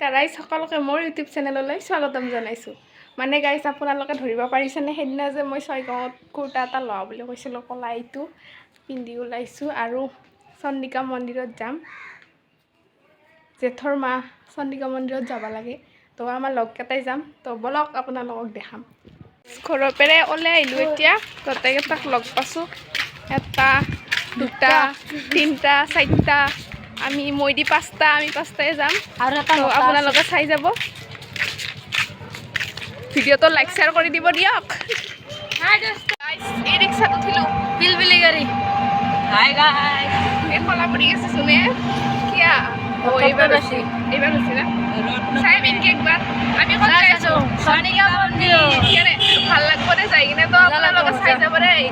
Guys সকলোকে মোৰ YouTube চেনেললৈ স্বাগতম জনাইছোঁ। মানে গাইজ আপোনালোকে ধৰিব পাৰিছেনে সেইদিনা যে মই ছয়গাঁৱত কুৰ্তা এটা লওঁ বুলি কৈছিলোঁ, ক'লা এইটো পিন্ধি ওলাইছোঁ আৰু চন্দিকা মন্দিৰত যাম। জেঠৰ মাহ চন্দিকা মন্দিৰত যাব লাগে, তো আমাৰ লগকেইটাই যাম। তো বলক আপোনালোকক দেখাম। ঘৰৰ পৰাই ওলাই আহিলোঁ, এতিয়া গোটেইকেইটাক লগ পাইছোঁ। এটা দুটা তিনিটা চাৰিটা মই দি পাঁচটা, আমি পাঁচটাই যাম আৰু আপোনালোকে চাই যাব। ভিডিঅ'টো লাইক শ্বেয়াৰ কৰি দিব দিয়ক। এই ৰিক্সাত উঠিলোঁ, পিলপিলি গাড়ী। এই কলা পৰি গৈছে চোনে কিয়া এইবাৰ হৈছে না চাই পিনকে একবাৰ আমি ক'ত যাইছোঁ চন্দিকা মন্দিৰ ভাল লাগব দে যাই কিনে, তো আপোনালোকে চাই যাব দেই।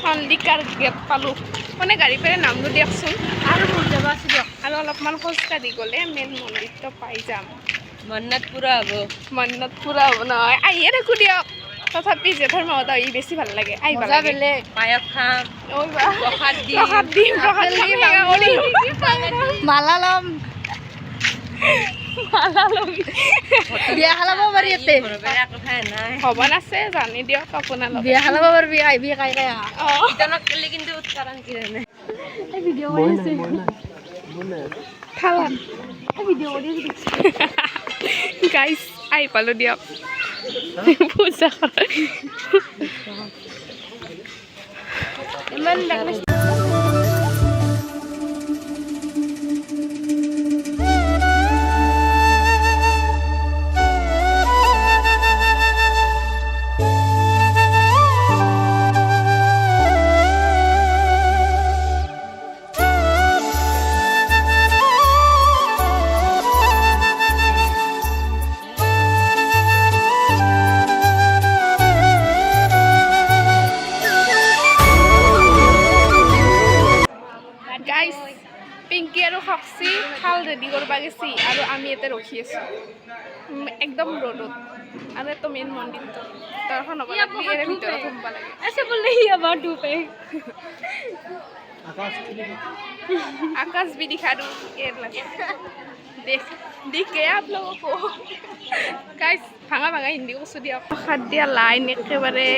চন্দিকাৰ গেট পালোঁ, মানে গাড়ী পেৰে নামটো দিয়কচোন আৰু মোৰ যাব আছে দিয়ক। আৰু অলপমান খোজকাঢ়ি গ'লে মেইন মন্দিৰটো পাই যাম। মন্নত পুৰা হ'ব নহয়, আহিয়ে থাকোঁ দিয়ক। তথাপি জেঠৰ মাহত আহি বেছি ভাল লাগে। আহিব লাগে, পায়স খাম, প্ৰসাদ দিম মালা ল'ম, বিয়া খালাব পাৰি ইয়াতে হ'ব আছে জানি দিয়ক আপোনালোক। বিয়া খালাব পাৰবি, আহিবি কাই কাই কিন্তু উৎকাৰণ কি জানে ভিডিঅ' কৰি আছে খালা ভিডিঅ' কৰি আছে গাইজ আহি পালোঁ দিয়ক। পূজা ইমান গাইজ পিংকি আৰু সক্সি শাল ৰেডি কৰিব গৈছি আৰু আমি ইয়াতে ৰখি আছোঁ একদম ৰ'দত। আৰু এইটো মেইন মন্দিৰটো দৰ্শন হ'ব লাগে, ইয়াৰে ভিতৰত সোমাব লাগে। ऐसे बोल रही है अबाउट टू पे आकाश भी दिखा दूँ ये लगे दिख गया आप लोगों को। गाइस ভাঙা হিন্দী কৈছোঁ দিয়ক। প্ৰসাদ দিয়া লাইন একেবাৰে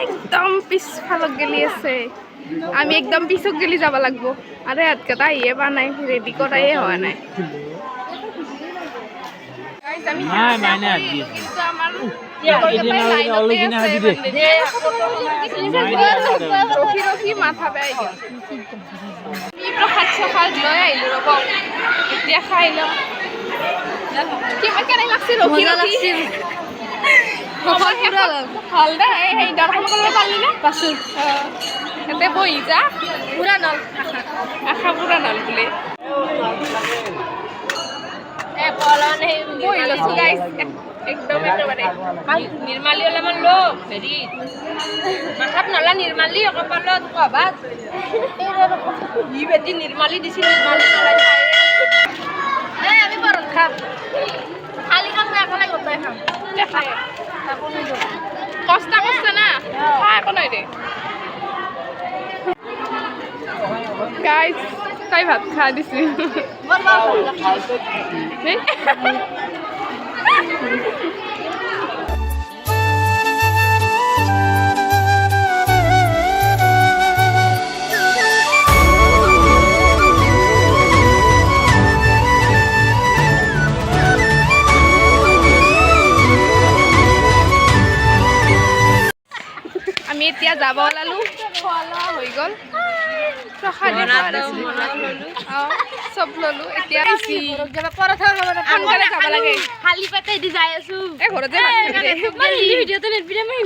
একদম পিছফালক গেলি আছে, আমি একদম পিছত গেলি যাব লাগিব। আৰু ইহঁতকেইটা আহিয়ে পোৱা নাই, ৰেডি কৰায়ে হোৱা নাই। আমি কিন্তু আমাৰ ৰখি মাথা বেয়া গ'ল। প্ৰসাদ চসাদ লৈ আহিলোঁ ৰ'ব, এতিয়া খাই লওঁ। কেনেকৈ লাগছে ৰখি ভাল দে। সেই দৰ্শন কৰিব পাৰিলি না পাছোঁ ইয়াতে বহি যা পুৰা নল আশা পুৰা নল বোলে বহি লৈছোঁ গাইজ একদম একেবাৰে। নিৰ্মালী অলপমান ল হেৰি মাথাত নলা নিৰ্মালী কপালত কবাত ই বেটি নিৰ্মালী দিছে, নিৰ্মালী নলাই খাই আমি বৰত খাম, খালি খাম না একেলগে গোটাই খাম। কষ্ট না খা একো নাই দে। গাইজ তাই ভাত খা দিছে আমি এতিয়া যাব ওলালোঁ, খোৱা লোৱা হৈ গ'ল, প্ৰসাদ চব ল'লোঁ। এতিয়া পৰঠা খাব সোনকালে যাব লাগে। খালি পেটে দি যাই আছো। এই ঘৰতে ভিডিঅ'টো নেটবিলে মই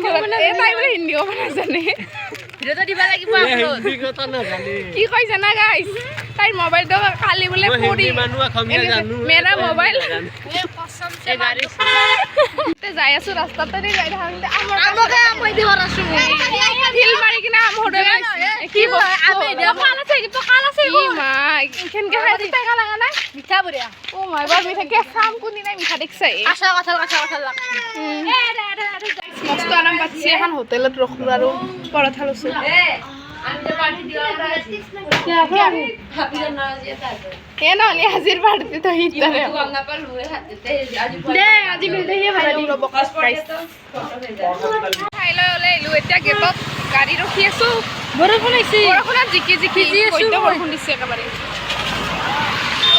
তাই বোলে হিন্দী ক'ব নাজানে, ভিডিঅ'টো দিব লাগিব। কি কয় জানা গাইজ, তাইৰ মোবাইলটো কালি বোলে পৰি মেৰা মোবাইল যাই আছোঁ ৰাস্তাতে যাই থাকোঁতে শিল মাৰি কিনে আম সদায় কি কেনেকৈ খাই টেঙা লগা নাই মিঠা বঢ়িয়া। অ মাই বৰ মিঠা কেঁচা আম কোনি নাই মিঠা দেখিছে। আশা কথা মস্ত আৰাম পাচ্ছি, এখন হোটেলত ৰখলোঁ আৰু পৰঠা লৈছোঁ। এ নহ'লে আজিৰ পাৰ্টিত হিতাৰে দে আজি মিলতেহে ভাই ৰ'ব খাই লৈ ওলাই আহিলোঁ এতিয়া গেটত গাড়ী ৰখি আছোঁ বৰষুণ আহিছে বৰষুণত জিকি সদ্য বৰষুণ দিছে একেবাৰে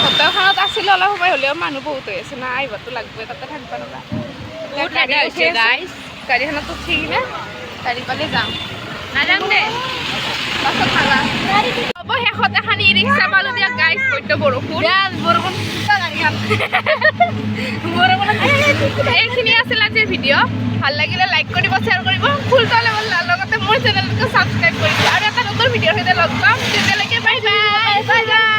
হোটেলখনত আছিলোঁ অলপ সময় হ'লেও মানুহ বহুত হৈ আছে না আহিবতো লাগবই তাতে থাকিব নবা গাড়ীখনত উঠি কিনে গাড়ী পালে যাম নাযাম দে পাছত নাযাম হ'ব শেষত এখন ই ৰিক্সা পালোঁ দিয়া গাইছ সদ্য বৰষুণ এইখিনি আছিল আজিৰ ভিডিঅ' ভাল লাগিলে লাইক কৰিব শ্বেয়াৰ কৰিব ফুলটো লগতে মোৰ চেনেলটো ছাবস্ক্ৰাইব কৰিব আৰু এটা নতুন ভিডিঅ'ৰ সৈতে লগ পাম তেতিয়ালৈকে বাই বাই বাই বাই